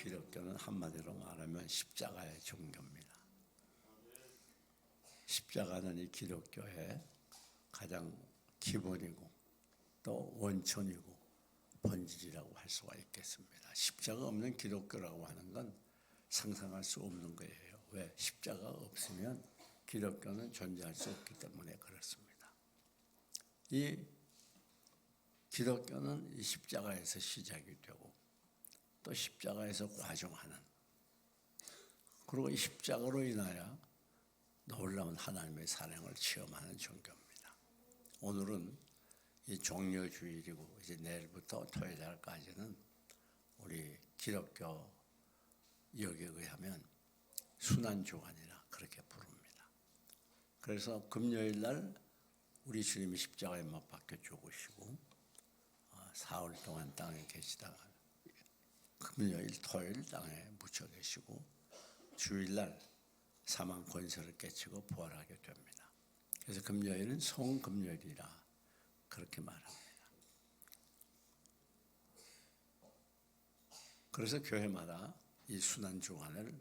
기독교는 한마디로 말하면 십자가의 종교입니다. 십자가는 이 기독교의 가장 기본이고 또 원천이고 본질이라고 할 수가 있겠습니다. 십자가 없는 기독교라고 하는 건 상상할 수 없는 거예요. 왜? 십자가가 없으면 기독교는 존재할 수 없기 때문에 그렇습니다. 이 기독교는 이 십자가에서 시작이 되고 또 십자가에서 과정하는, 그리고 이 십자가로 인하여 놀라운 하나님의 사랑을 체험하는 종교입니다. 오늘은 이 종려주일이고 이제 내일부터 토요일까지는 우리 기독교 역에 의하면 순환주간이라 그렇게 부릅니다. 그래서 금요일 날 우리 주님이 십자가에 못 박혀 죽으시고 사흘 동안 땅에 계시다가 금요일, 토요일 땅에 묻혀 계시고 주일날 사망 권세를 깨치고 부활하게 됩니다. 그래서 금요일은 송금요일이라 그렇게 말합니다. 그래서 교회마다 이 순환주간을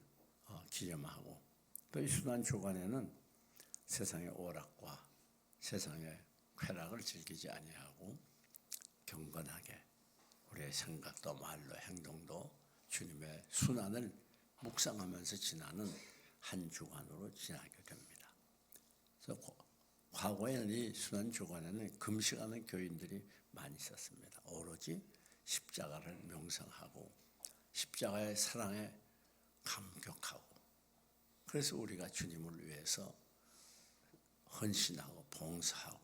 기념하고 또 이 순환주간에는 세상의 오락과 세상의 쾌락을 즐기지 아니하고 경건하게 우리의 생각도 말로 행동도 주님의 순환을 묵상하면서 지나는 한 주간으로 지나게 됩니다. 그래서 과거에는 이 순환주간에는 금식하는 교인들이 많이 있었습니다. 오로지 십자가를 명상하고 십자가의 사랑에 감격하고, 그래서 우리가 주님을 위해서 헌신하고 봉사하고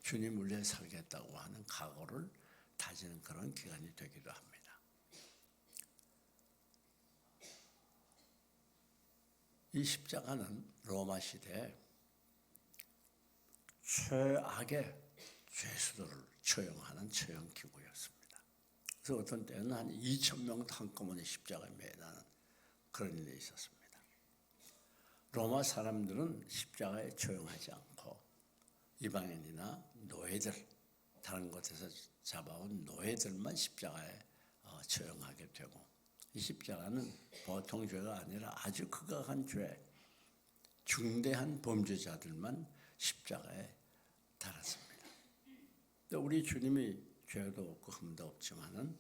주님을 위해 살겠다고 하는 각오를 다지는 그런 기간이 되기도 합니다. 이 십자가는 로마 시대에 최악의 죄수들을 처형하는 처형기구였습니다. 그래서 어떤 때는 한 2,000명도 한꺼번에 십자가에 매다는 그런 일이 있었습니다. 로마 사람들은 십자가에 처형하지 않고 이방인이나 노예들, 다른 곳에서 잡아온 노예들만 십자가에 처형하게 되고, 이 십자가는 보통 죄가 아니라 아주 극악한 죄, 중대한 범죄자들만 십자가에 달았습니다. 우리 주님이 죄도 없고 흠도 없지만은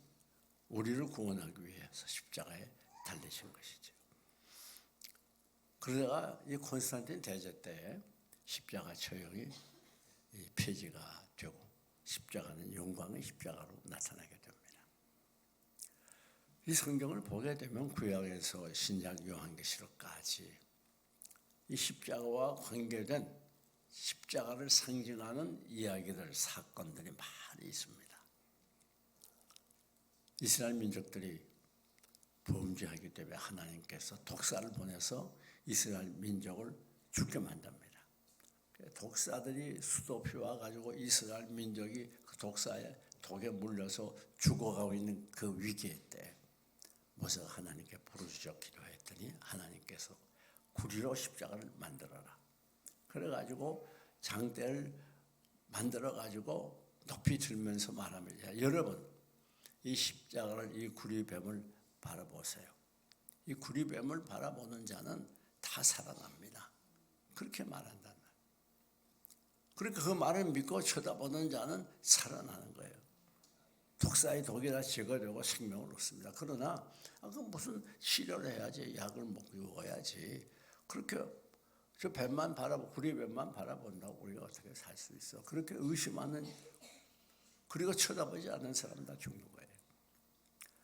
우리를 구원하기 위해서 십자가에 달리신 것이죠. 그러다가 이 콘스탄틴 대제 때에 십자가 처형이 폐지가 되고 십자가는 영광의 십자가로 나타나게 됩니다. 이 성경을 보게 되면 구약에서 신약 요한계시록까지 이 십자가와 관계된 십자가를 상징하는 이야기들, 사건들이 많이 있습니다. 이스라엘 민족들이 범죄하기 때문에 하나님께서 독사를 보내서 이스라엘 민족을 죽게 만듭니다. 독사들이 수도피 와가지고 이스라엘 민족이 그 독사의 독에 물려서 죽어가고 있는 그 위기에 때 모세가 하나님께 부르짖어 기도했더니 하나님께서 구리로 십자가를 만들어라. 그래가지고 장대를 만들어가지고 높이 들면서 말합니다. 여러분, 이 십자가를, 이 구리뱀을 바라보세요. 이 구리뱀을 바라보는 자는 다 살아납니다. 그렇게 말한단 말이에요. 그러니까 그 말을 믿고 쳐다보는 자는 살아나는 거예요. 독사의 독이 다 제거되고 생명을 얻습니다. 그러나 그 무슨 치료를 해야지, 약을 먹어야지, 그렇게 저 뱀만 바라보고 구리뱀만 바라본다고 우리가 어떻게 살 수 있어? 그렇게 의심하는, 그리고 쳐다보지 않는 사람 다 죽는 거예요.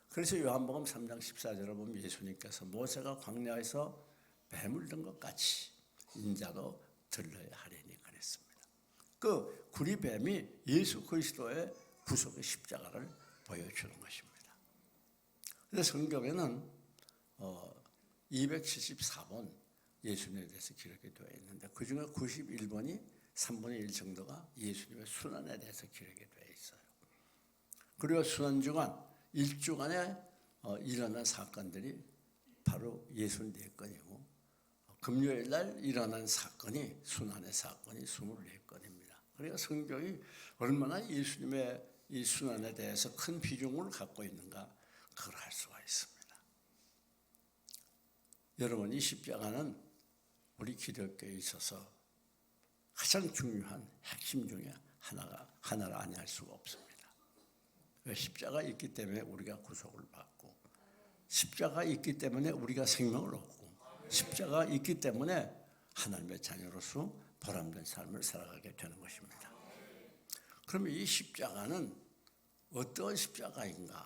그래서 요한복음 3장 14절에 보면 예수님께서 모세가 광야에서 뱀을 든 것 같이 인자도 들러야 하리니 그랬습니다. 그 구리뱀이 예수 그리스도의 구속의 십자가를 보여주는 것입니다. 그래서 성경에는 274번 예수님에 대해서 기록이 되어 있는데 그중에 91번이 3분의 1 정도가 예수님의 순환에 대해서 기록이 되어 있어요. 그리고 순환주간, 일주간에 일어난 사건들이 바로 64건이고 금요일 날 일어난 사건이, 순환의 사건이 24건입니다. 그러니까 성경이 얼마나 예수님의 이 순환에 대해서 큰 비중을 갖고 있는가, 그걸 알 수가 있습니다. 여러분, 이 십자가는 우리 기독교에 있어서 가장 중요한 핵심 중에 하나를 아니할 수가 없습니다. 십자가 있기 때문에 우리가 구속을 받고, 십자가 있기 때문에 우리가 생명을 얻고, 십자가 있기 때문에 하나님의 자녀로서 보람된 삶을 살아가게 되는 것입니다. 그러면 이 십자가는 어떤 십자가인가?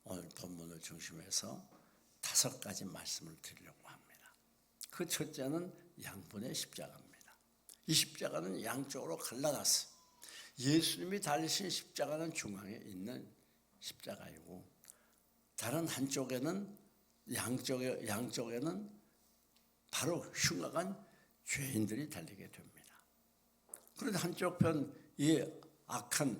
오늘 본문을 중심해서 5가지 말씀을 드리려고 합니다. 그 첫째는 양분의 십자가입니다. 이 십자가는 양쪽으로 갈라놨어요. 예수님이 달리신 십자가는 중앙에 있는 십자가이고, 다른 한쪽에는 양쪽에는 바로 흉악한 죄인들이 달리게 됩니다. 그런데 한쪽편 이 악한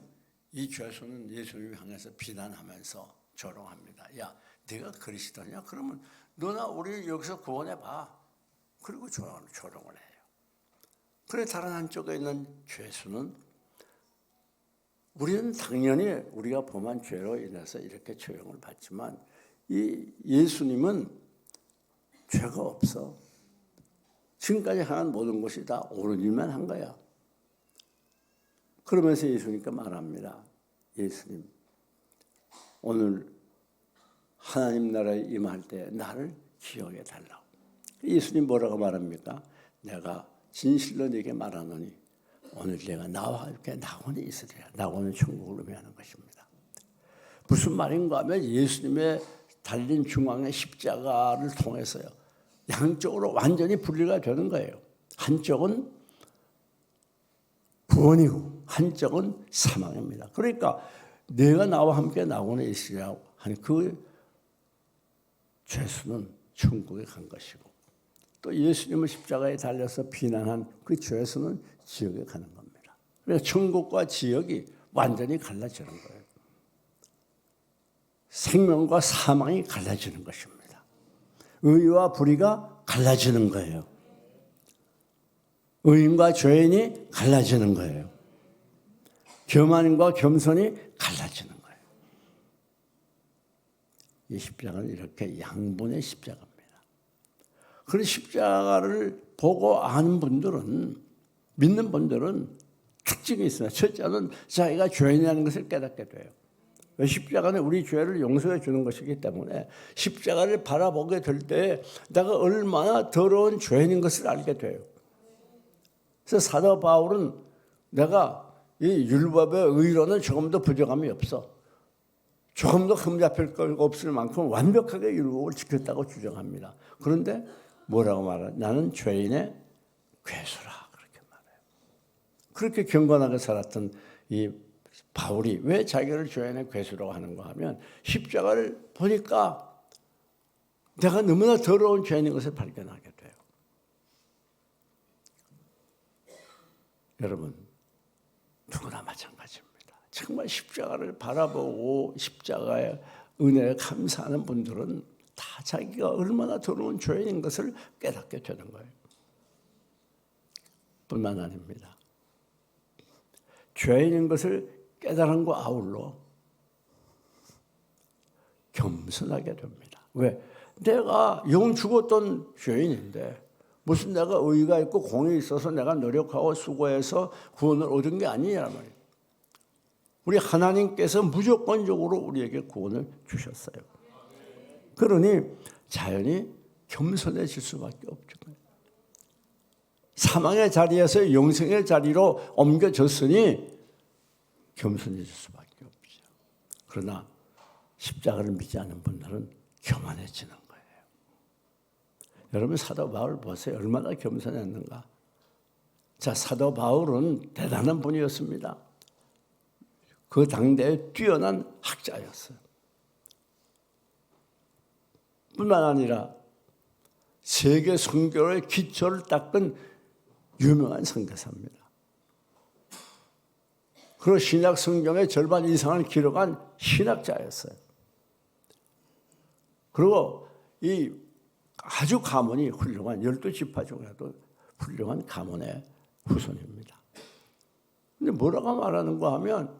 이 죄수는 예수님을 향해서 비난하면서 조롱합니다. 야, 네가 그리스도냐? 그러면 너나 우리 여기서 구원해봐. 그리고 조롱을 해요. 그래 다른 한쪽에 있는 죄수는 우리는 당연히 우리가 범한 죄로 인해서 이렇게 처형을 받지만 이 예수님은 죄가 없어. 지금까지 한 모든 것이 다 옳은 일만 한 거야. 그러면서 예수님께 말합니다. 예수님, 오늘 하나님 나라에 임할 때 나를 기억해 달라고. 예수님 뭐라고 말합니까? 내가 진실로 네게 말하노니 오늘 내가 나와 함께 낙원에 있으리라. 낙원은 천국을 의미하는 것입니다. 무슨 말인가 하면 예수님의 달린 중앙의 십자가를 통해서요, 양쪽으로 완전히 분리가 되는 거예요. 한쪽은 구원이고 한쪽은 사망입니다. 그러니까 내가 나와 함께 낙원에 있으리라고 하는 그 죄수는 천국에 간 것이고, 또 예수님을 십자가에 달려서 비난한 그 죄수는 지옥에 가는 겁니다. 그래서 천국과 지옥이 완전히 갈라지는 거예요. 생명과 사망이 갈라지는 것입니다. 의와 불의가 갈라지는 거예요. 의인과 죄인이 갈라지는 거예요. 겸한과 겸손이 갈라지는 거예요. 이 십자가는 이렇게 양분의 십자가입니다. 그런 십자가를 보고 아는 분들은, 믿는 분들은 특징이 있습니다. 첫째는 자기가 죄인이라는 것을 깨닫게 돼요. 십자가는 우리 죄를 용서해 주는 것이기 때문에 십자가를 바라보게 될 때 내가 얼마나 더러운 죄인인 것을 알게 돼요. 그래서 사도 바울은 내가 이 율법의 의로는 조금도 부족함이 없어. 조금도 흠잡힐 것 없을 만큼 완벽하게 율법을 지켰다고 주장합니다. 그런데 뭐라고 말해요? 나는 죄인의 괴수라, 그렇게 말해요. 그렇게 경건하게 살았던 이 바울이 왜 자기를 죄인의 괴수라고 하는가 하면 십자가를 보니까 내가 너무나 더러운 죄인인 것을 발견하게 돼요. 여러분, 누구나 마찬가지입니다. 정말 십자가를 바라보고 십자가의 은혜에 감사하는 분들은 다 자기가 얼마나 더러운 죄인인 것을 깨닫게 되는 거예요. 뿐만 아닙니다. 죄인인 것을 깨달음과 아울러 겸손하게 됩니다. 왜? 내가 영 죽었던 죄인인데 무슨 내가 의의가 있고 공이 있어서 내가 노력하고 수고해서 구원을 얻은 게 아니냐는 말이에요. 우리 하나님께서 무조건적으로 우리에게 구원을 주셨어요. 그러니 자연히 겸손해질 수밖에 없죠. 사망의 자리에서 영생의 자리로 옮겨졌으니 겸손해질 수밖에 없죠. 그러나 십자가를 믿지 않는 분들은 교만해지는 거예요. 여러분 사도 바울 보세요. 얼마나 겸손했는가. 자, 사도 바울은 대단한 분이었습니다. 그 당대에 뛰어난 학자였어요. 뿐만 아니라 세계 선교의 기초를 닦은 유명한 선교사입니다. 그리고 신약 성경의 절반 이상을 기록한 신학자였어요. 그리고 이 아주 가문이 훌륭한 12지파 중에도 훌륭한 가문의 후손입니다. 근데 뭐라고 말하는가 하면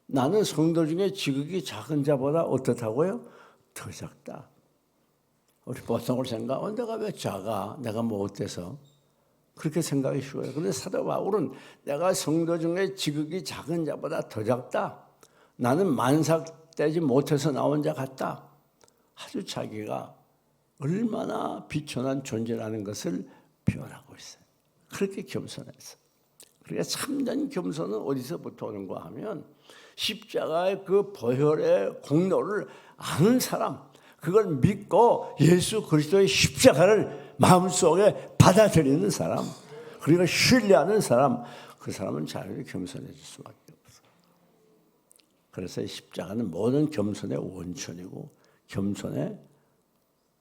나는 성도 중에 지극히 작은 자보다 어떻다고요? 더 작다. 우리 보통을 생각하면 내가 왜 작아? 내가 뭐 어때서? 그렇게 생각이 쉬워요. 그런데 사도 바울은 내가 성도 중에 지극히 작은 자보다 더 작다. 나는 만삭되지 못해서 나온 자 같다. 아주 자기가 얼마나 비천한 존재라는 것을 표현하고 있어요. 그렇게 겸손했어. 그러니까 참된 겸손은 어디서부터 오는가 하면 십자가의 그 보혈의 공로를 아는 사람, 그걸 믿고 예수 그리스도의 십자가를 마음속에 받아들이는 사람, 그리고 신뢰하는 사람, 그 사람은 자연히 겸손해질 수밖에 없어. 그래서 십자가는 모든 겸손의 원천이고 겸손의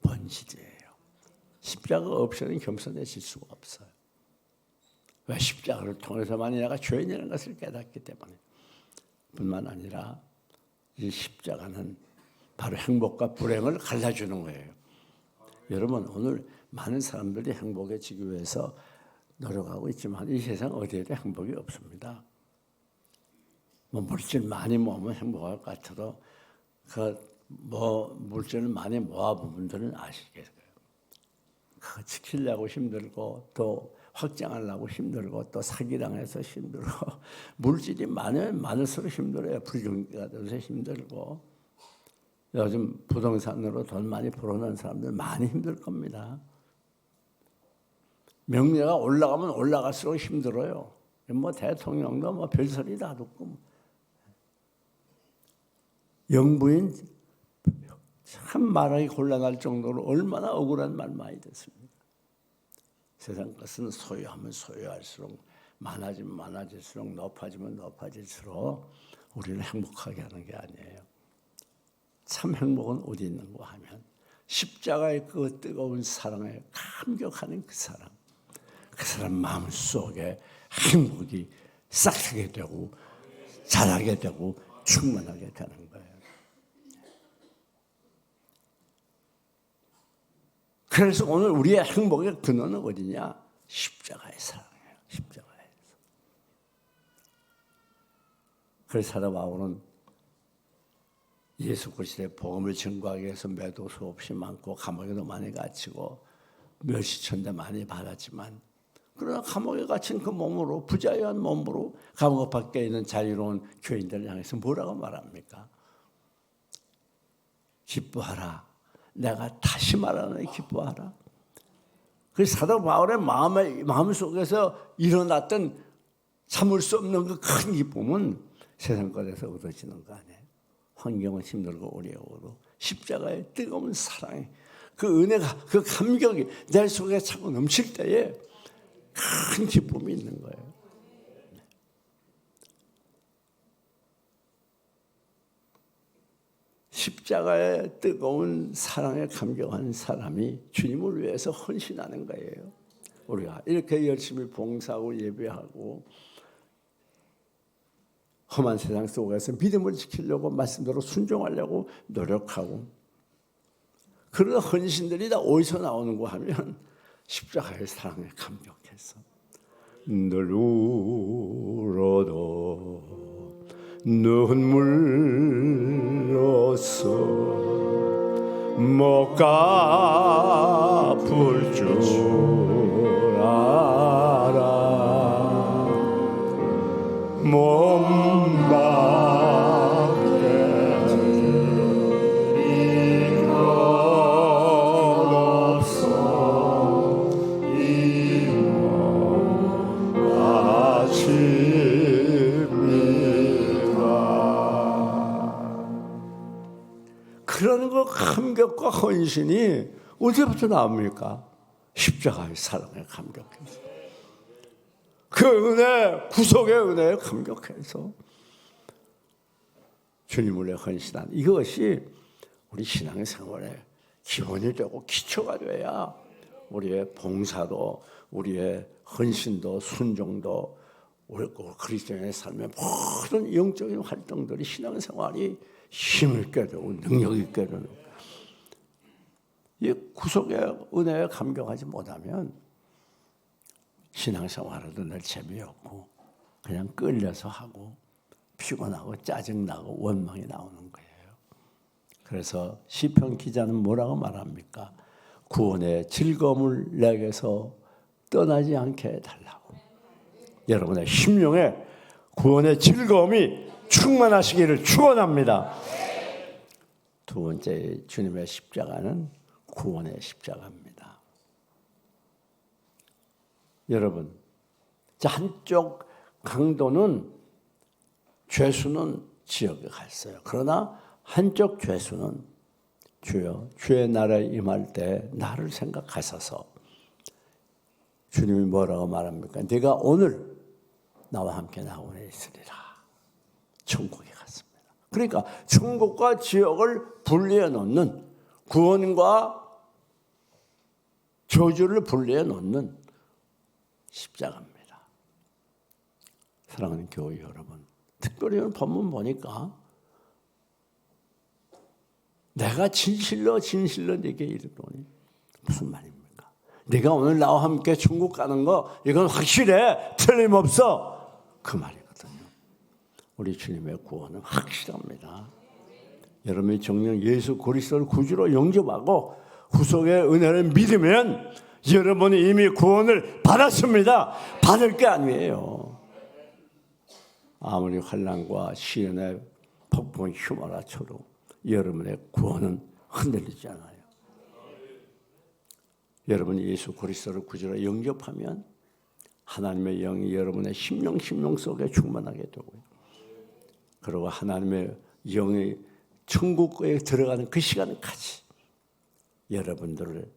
본질이에요. 십자가 없이는 겸손해질 수가 없어요. 왜? 십자가를 통해서만이 내가 죄인이라는 것을 깨닫기 때문에. 뿐만 아니라 이 십자가는 바로 행복과 불행을 갈라주는 거예요. 여러분, 오늘 많은 사람들이 행복해지기 위해서 노력하고 있지만 이 세상 어디에도 행복이 없습니다. 뭐 물질 많이 모으면 행복할 것 같아도 물질을 많이 모아본 분들은 아시겠어요. 그거 지키려고 힘들고 또 확장하려고 힘들고 또 사기당해서 힘들고 물질이 많으면 많을수록 힘들어요. 불경기가 돼서 힘들고 요즘 부동산으로 돈 많이 벌어놓은 사람들 많이 힘들 겁니다. 명예가 올라가면 올라갈수록 힘들어요. 뭐 대통령도 뭐 별소리 다 듣고 영부인 참 말하기 곤란할 정도로 얼마나 억울한 말 많이 듣습니다. 세상 것은 소유하면 소유할수록 많아지면 많아질수록 높아지면 높아질수록 우리를 행복하게 하는 게 아니에요. 참 행복은 어디 있는가 하면 십자가의 그 뜨거운 사랑에 감격하는 그 사람 마음속에 행복이 싹트게 되고 자라게 되고 충만하게 되는 거예요. 그래서 오늘 우리의 행복의 근원은 어디냐? 십자가의 사랑이에요. 십자가에서. 그래서 사도 바울은 예수 그리스도의 복음을 증거하기 위해서 매도 수없이 많고 감옥에도 많이 갇히고 멸시천대 많이 받았지만 그러나 감옥에 갇힌 그 몸으로 부자유한 몸으로 감옥 밖에 있는 자유로운 교인들을 향해서 뭐라고 말합니까? 기뻐하라. 내가 다시 말하노니 기뻐하라. 그래서 사도 바울의 마음속에서 일어났던 참을 수 없는 그 큰 기쁨은 세상 것에서 얻어지는 거 아니에요. 환경은 힘들고 어려워도 십자가의 뜨거운 사랑이 그 은혜가 그 감격이 내 속에 차고 넘칠 때에 큰 기쁨이 있는 거예요. 십자가의 뜨거운 사랑에 감격한 사람이 주님을 위해서 헌신하는 거예요. 우리가 이렇게 열심히 봉사하고 예배하고 험한 세상 속에서 믿음을 지키려고 말씀대로 순종하려고 노력하고 그런 헌신들이 다 어디서 나오는가 하면 십자가의 사랑에 감격해서 늘 울어도 눈물로써 못 갚을 줄 알아 몸 밖에 드린 것 없어 이 몸 그러는 그 감격과 헌신이 어디부터 나옵니까? 십자가의 사랑에 감격해서 그 은혜, 구속의 은혜에 감격해서 주님을 위해 헌신한 이것이 우리 신앙의 생활의 기본이 되고 기초가 돼야 우리의 봉사도 우리의 헌신도 순종도 우리 그리스도인의 삶의 모든 영적인 활동들이 신앙생활이 힘을 있게 되고 능력 있게 되는 이 구속의 은혜에 감격하지 못하면 신앙생활에도 늘 재미없고 그냥 끌려서 하고 피곤하고 짜증나고 원망이 나오는 거예요. 그래서 시편 기자는 뭐라고 말합니까? 구원의 즐거움을 내게서 떠나지 않게 해달라고. 여러분의 심령에 구원의 즐거움이 충만하시기를 축원합니다. 두 번째 주님의 십자가는 구원의 십자가입니다. 여러분, 한쪽 강도는 죄수는 지옥에 갔어요. 그러나 한쪽 죄수는 주여 주의 나라에 임할 때 나를 생각하셔서 주님이 뭐라고 말합니까? 네가 오늘 나와 함께 나오네 있으리라. 천국에 갔습니다. 그러니까 천국과 지옥을 분리해 놓는, 구원과 저주를 분리해 놓는 십자가입니다. 사랑하는 교회 여러분, 특별히 오늘 본문 보니까 내가 진실로 네게 이르노니, 무슨 말입니까? 네가 오늘 나와 함께 천국 가는 거 이건 확실해, 틀림없어, 그 말이거든요. 우리 주님의 구원은 확실합니다. 여러분이 정녕 예수 그리스도를 구주로 영접하고 구속의 은혜를 믿으면 여러분이 이미 구원을 받았습니다. 받을 게 아니에요. 아무리 환난과 시련의 폭풍이 휘몰아쳐도 여러분의 구원은 흔들리지 않아요. 여러분이 예수 그리스도를 구주로 영접하면 하나님의 영이 여러분의 심령 속에 충만하게 되고요. 그리고 하나님의 영이 천국에 들어가는 그 시간까지 여러분들을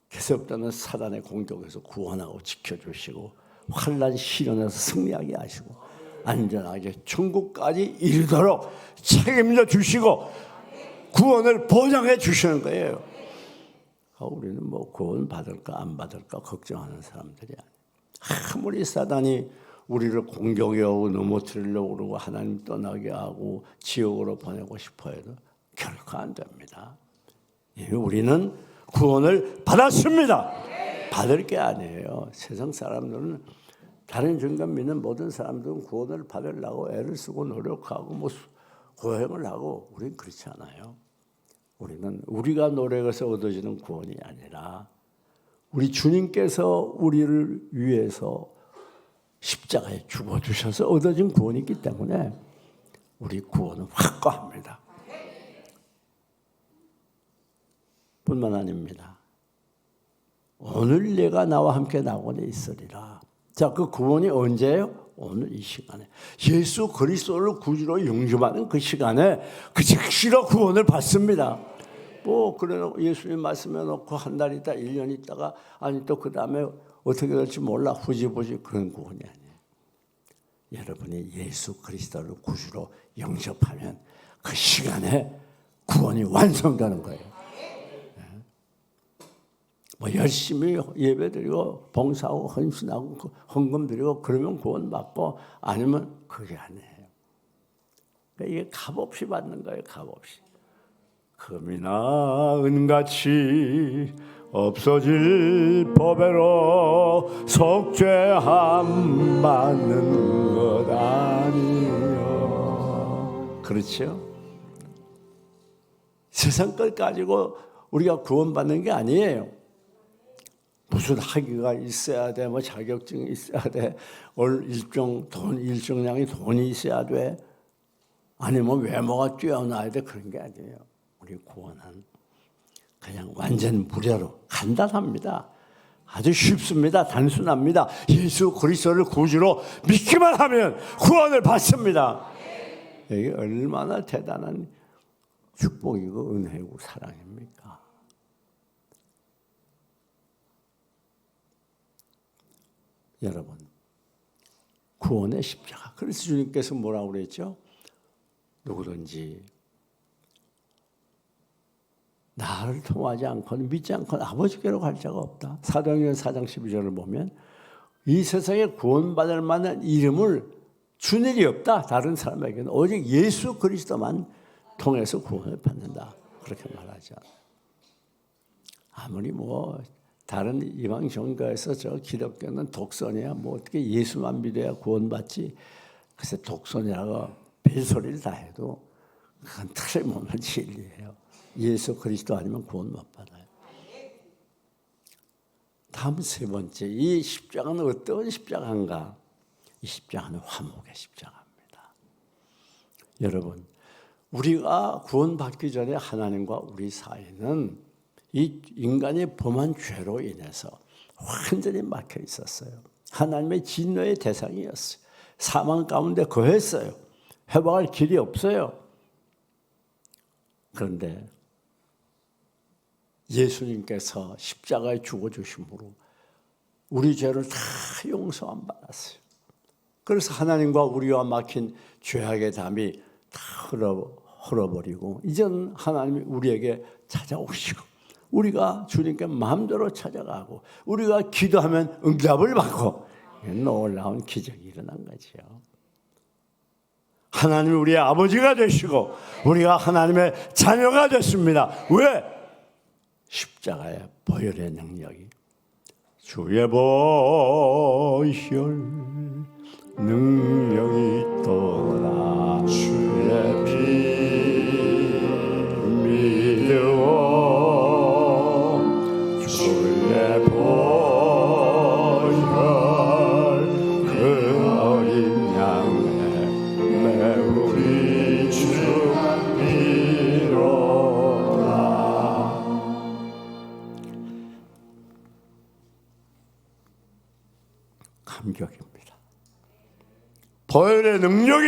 계속되는 사단의 공격에서 구원하고 지켜주시고 환난 시련에서 승리하게 하시고 안전하게 천국까지 이르도록 책임져 주시고 구원을 보장해 주시는 거예요. 우리는 뭐 구원 받을까 안 받을까 걱정하는 사람들이 아니에요. 아무리 사단이 우리를 공격하고 넘어뜨리려고 그러고 하나님 떠나게 하고 지옥으로 보내고 싶어 해도 결코 안 됩니다. 우리는 구원을 받았습니다. 받을 게 아니에요. 세상 사람들은, 다른 종교 믿는 모든 사람들은 구원을 받으려고 애를 쓰고 노력하고 뭐 고행을 하고, 우리는 그렇지 않아요. 우리는 우리가 노력해서 얻어지는 구원이 아니라 우리 주님께서 우리를 위해서 십자가에 죽어주셔서 얻어진 구원이 있기 때문에 우리 구원은 확고합니다. 뿐만 아닙니다. 오늘 내가 나와 함께 나오니 있으리라. 자, 그 구원이 언제예요? 오늘 이 시간에 예수 그리스도를 구주로 영접하는 그 시간에 그 즉시로 구원을 받습니다. 뭐 그래 예수님 말씀해 놓고 한 달 있다 1년 있다가 아니 또 그 다음에 어떻게 될지 몰라 후지부지 그런 구원이 아니에요. 여러분이 예수 그리스도를 구주로 영접하면 그 시간에 구원이 완성되는 거예요. 뭐 열심히 예배드리고 봉사하고 헌신하고 헌금 드리고 그러면 구원 받고, 아니면 그게 아니에요. 그러니까 이게 값없이 받는 거예요. 값없이. 금이나 은같이 없어질 법외로 속죄함 받는 것 아니요. 그렇죠? 세상 것 가지고 우리가 구원받는 게 아니에요. 무슨 학위가 있어야 돼, 뭐 자격증이 있어야 돼, 일정량의 돈이 있어야 돼, 아니면 외모가 뛰어나야 돼, 그런 게 아니에요. 우리 구원은 그냥 완전 무료로 간단합니다. 아주 쉽습니다. 단순합니다. 예수 그리스도를 구주로 믿기만 하면 구원을 받습니다. 이게 얼마나 대단한 축복이고 은혜고 사랑입니까? 여러분, 구원의 십자가. 그래서 주님께서 뭐라고 그랬죠? 누구든지 나를 통하지 않고는 믿지 않고는 아버지께로 갈 자가 없다. 사도행전 4장 12절을 보면 이 세상에 구원받을 만한 이름을 준 일이 없다. 다른 사람에게는 오직 예수 그리스도만 통해서 구원을 받는다. 그렇게 말하죠. 아무리 뭐 다른 이방 종교에서 저 기독교는 독선이야, 뭐 어떻게 예수만 믿어야 구원받지, 그래서 독선이라고 별소리를 다 해도 그건 틀림없는 진리예요. 예수 그리스도 아니면 구원 못 받아요. 다음 세 번째, 이 십자가는 어떤 십자가인가? 이 십자가는 화목의 십자가입니다. 여러분, 우리가 구원받기 전에 하나님과 우리 사이는 이 인간이 범한 죄로 인해서 완전히 막혀 있었어요. 하나님의 진노의 대상이었어요. 사망 가운데 거했어요. 회복할 길이 없어요. 그런데 예수님께서 십자가에 죽어주심으로 우리 죄를 다 용서함 받았어요. 그래서 하나님과 우리와 막힌 죄악의 담이 다 흘러버리고 이제는 하나님이 우리에게 찾아오시고 우리가 주님께 마음대로 찾아가고 우리가 기도하면 응답을 받고 놀라운 기적이 일어난 거죠. 하나님이 우리의 아버지가 되시고 우리가 하나님의 자녀가 됐습니다. 왜? 십자가의 보혈의 능력이 주의 보혈 능력이 있도다. 주의 피 믿으오. 주의 보혈 그 어린 양의 매 우리 주 피로다. 감격입니다. 보혈의 능력이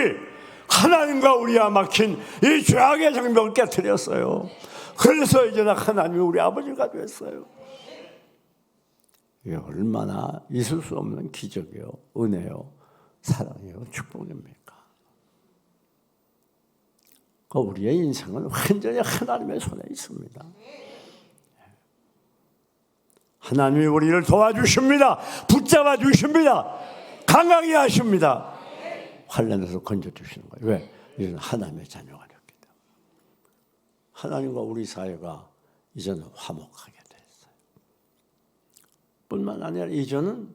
하나님과 우리와 막힌 이 죄악의 장벽을 깨뜨렸어요. 그래서 이제는 하나님이 우리 아버지가 됐어요. 이게 얼마나 있을 수 없는 기적이요, 은혜요, 사랑이요, 축복입니까? 우리의 인생은 완전히 하나님의 손에 있습니다. 하나님이 우리를 도와주십니다. 붙잡아 주십니다. 강하게 하십니다. 환난에서 건져주시는 거예요. 왜? 이제는 하나님의 자녀가 됐기 때문에. 하나님과 우리 사이가 이제는 화목하게 됐어요. 뿐만 아니라 이제는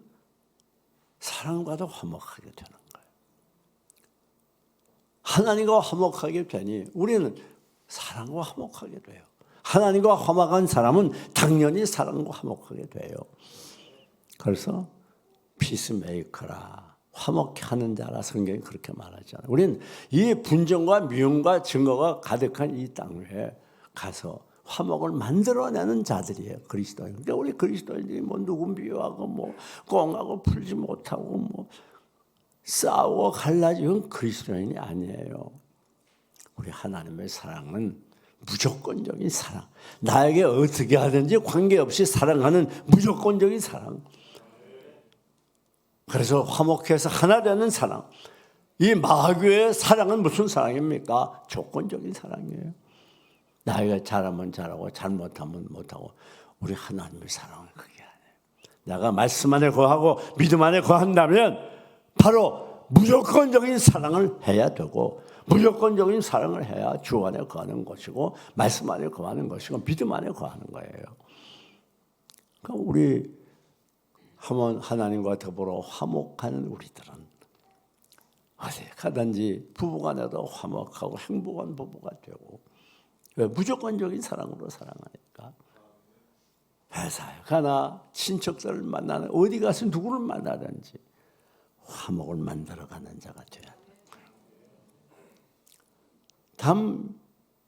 사랑과도 화목하게 되는 거예요. 하나님과 화목하게 되니 우리는 사랑과 화목하게 돼요. 하나님과 화목한 사람은 당연히 사랑과 화목하게 돼요. 그래서 피스메이커라, 화목케 하는 자라 성경이 그렇게 말하잖아요. 우리는 이 분쟁과 미움과 증거가 가득한 이 땅에 가서 화목을 만들어내는 자들이에요. 그리스도인. 그러니까 우리 그리스도인들이 뭐 누구 비유하고 뭐 꽁하고 풀지 못하고 뭐 싸우고 갈라지는 그리스도인이 아니에요. 우리 하나님의 사랑은 무조건적인 사랑. 나에게 어떻게 하든지 관계없이 사랑하는 무조건적인 사랑. 그래서 화목해서 하나 되는 사랑. 이 마귀의 사랑은 무슨 사랑입니까? 조건적인 사랑이에요. 나에게 잘하면 잘하고 잘못하면 못하고. 우리 하나님의 사랑은 그게 아니에요. 내가 말씀 안에 거하고 믿음 안에 거한다면 바로 무조건적인 사랑을 해야 되고 무조건적인 사랑을 해야 주 안에 거하는 것이고 말씀 안에 거하는 것이고 믿음 안에 거하는 거예요. 그러니까 우리 하나님과 더불어 화목하는 우리들은 어디 가든지 부부간에도 화목하고 행복한 부부가 되고, 왜? 무조건적인 사랑으로 사랑하니까. 회사에 가나 친척들을 만나는 어디 가서 누구를 만나든지 화목을 만들어가는 자가 되어야 돼요. 다음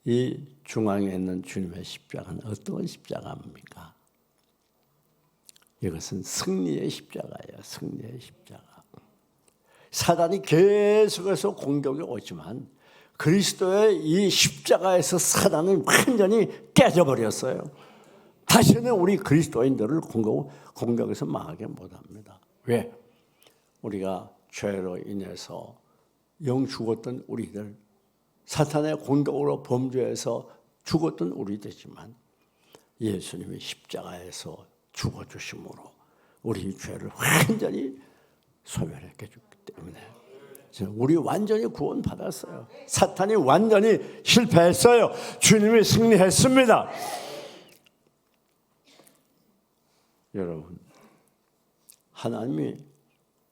이 중앙에 있는 주님의 십자가는 어떤 십자가입니까? 이것은 승리의 십자가예요. 승리의 십자가. 사단이 계속해서 공격이 오지만 그리스도의 이 십자가에서 사단은 완전히 깨져버렸어요. 다시는 우리 그리스도인들을 공격해서 망하게 못합니다. 왜? 우리가 죄로 인해서 영 죽었던 우리들, 사탄의 공격으로 범죄해서 죽었던 우리들이지만 예수님이 십자가에서 죽어주심으로 우리 죄를 완전히 소멸했기 때문에 우리 완전히 구원받았어요. 사탄이 완전히 실패했어요. 주님이 승리했습니다. 여러분, 하나님이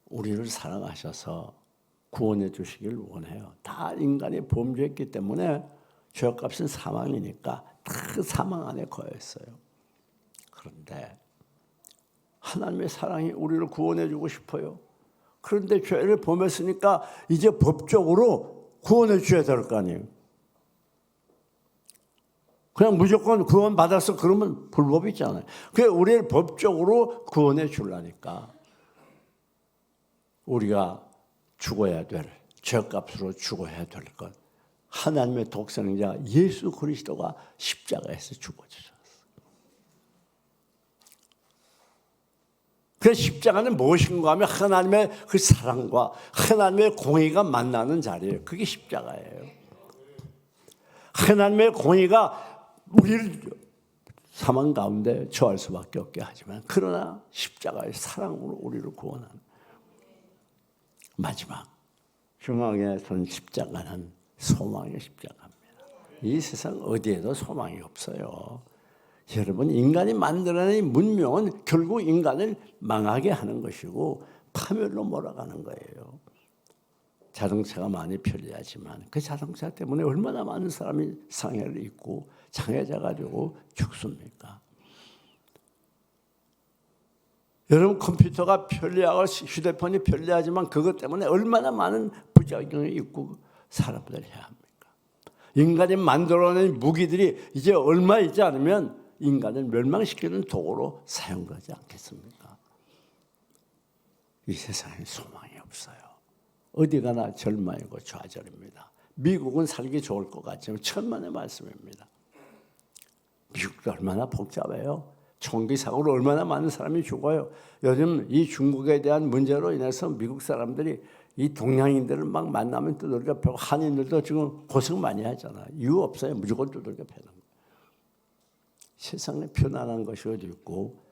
우리를 사랑하셔서 구원해 주시길 원해요. 다 인간이 범죄했기 때문에 죄값은 사망이니까 다 사망 안에 거했어요. 그런데 하나님의 사랑이 우리를 구원해 주고 싶어요. 그런데 죄를 범했으니까 이제 법적으로 구원해 주셔야 될 거 아니에요. 그냥 무조건 구원 받아서 그러면 불법이잖아요. 그래서 우리를 법적으로 구원해 주려니까 우리가 죽어야 될, 죄값으로 죽어야 될 것, 하나님의 독생자 예수 그리스도가 십자가에서 죽어주셨어요. 그래서 십자가는 무엇인가 하면 하나님의 그 사랑과 하나님의 공의가 만나는 자리예요. 그게 십자가예요. 하나님의 공의가 우리를 사망 가운데 처할 수밖에 없게 하지만 그러나 십자가의 사랑으로 우리를 구원하는 마지막 중앙에 선 십자가는 소망의 십자가입니다. 이 세상 어디에도 소망이 없어요. 여러분, 인간이 만들어낸 문명은 결국 인간을 망하게 하는 것이고 파멸로 몰아가는 거예요. 자동차가 많이 편리하지만 그 자동차 때문에 얼마나 많은 사람이 상해를 입고 장애자가 되고 죽습니까? 여러분, 컴퓨터가 편리하고 휴대폰이 편리하지만 그것 때문에 얼마나 많은 부작용이 있고 사람들이 해야 합니까? 인간이 만들어낸 무기들이 이제 얼마 있지 않으면 인간을 멸망시키는 도구로 사용되지 않겠습니까? 이 세상에 소망이 없어요. 어디 가나 절망이고 좌절입니다. 미국은 살기 좋을 것 같지만 천만의 말씀입니다. 미국도 얼마나 복잡해요. 총기 사고로 얼마나 많은 사람이 죽어요. 요즘 이 중국에 대한 문제로 인해서 미국 사람들이 이 동양인들을 막 만나면 두들겨 패고 한인들도 지금 고생 많이 하잖아요. 이유 없어요. 무조건 두들겨 패는 거예요. 세상에 편안한 것이 어디 있고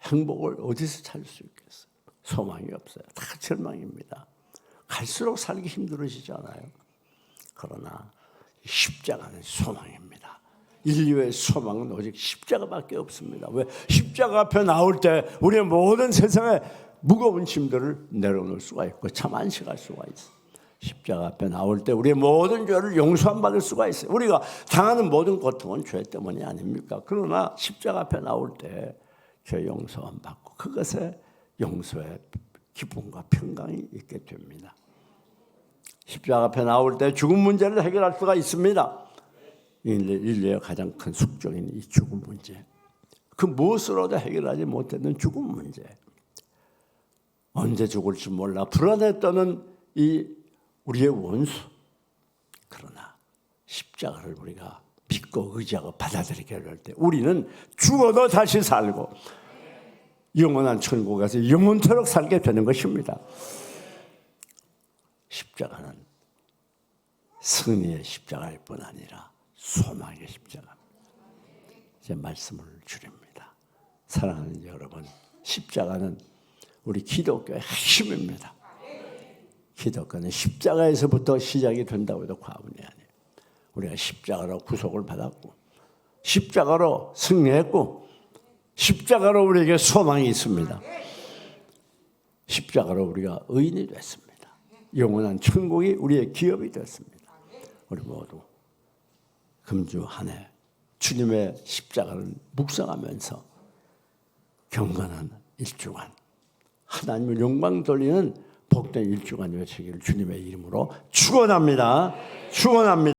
행복을 어디서 찾을 수 있겠어요? 소망이 없어요. 다 절망입니다. 갈수록 살기 힘들어지잖아요. 그러나 십자가는 소망입니다. 인류의 소망은 오직 십자가밖에 없습니다. 왜? 십자가 앞에 나올 때 우리의 모든 세상의 무거운 짐들을 내려놓을 수가 있고 참 안식할 수가 있어요. 십자가 앞에 나올 때 우리의 모든 죄를 용서함 받을 수가 있어요. 우리가 당하는 모든 고통은 죄 때문이 아닙니까? 그러나 십자가 앞에 나올 때 죄 용서함 받고 그것에 용서의 기쁨과 평강이 있게 됩니다. 십자가 앞에 나올 때 죽음 문제를 해결할 수가 있습니다. 인류의 가장 큰 숙적인 이 죽음 문제, 그 무엇으로도 해결하지 못했는 죽음 문제, 언제 죽을지 몰라 불안에 떠는 이 우리의 원수. 그러나 십자가를 우리가 믿고 의지하고 받아들이게 할 때 우리는 죽어도 다시 살고 영원한 천국에서 영원토록 살게 되는 것입니다. 십자가는 승리의 십자가일 뿐 아니라 소망의 십자가입니다. 제 말씀을 줄입니다. 사랑하는 여러분, 십자가는 우리 기독교의 핵심입니다. 기독교는 십자가에서부터 시작이 된다고 해도 과언이 아니에요. 우리가 십자가로 구속을 받았고 십자가로 승리했고 십자가로 우리에게 소망이 있습니다. 십자가로 우리가 의인이 됐습니다. 영원한 천국이 우리의 기업이 됐습니다. 우리 모두 금주 한 해 주님의 십자가를 묵상하면서 경건한 일주간, 하나님을 영광 돌리는 복된 일주간 외치기를 주님의 이름으로 축원합니다. 축원합니다.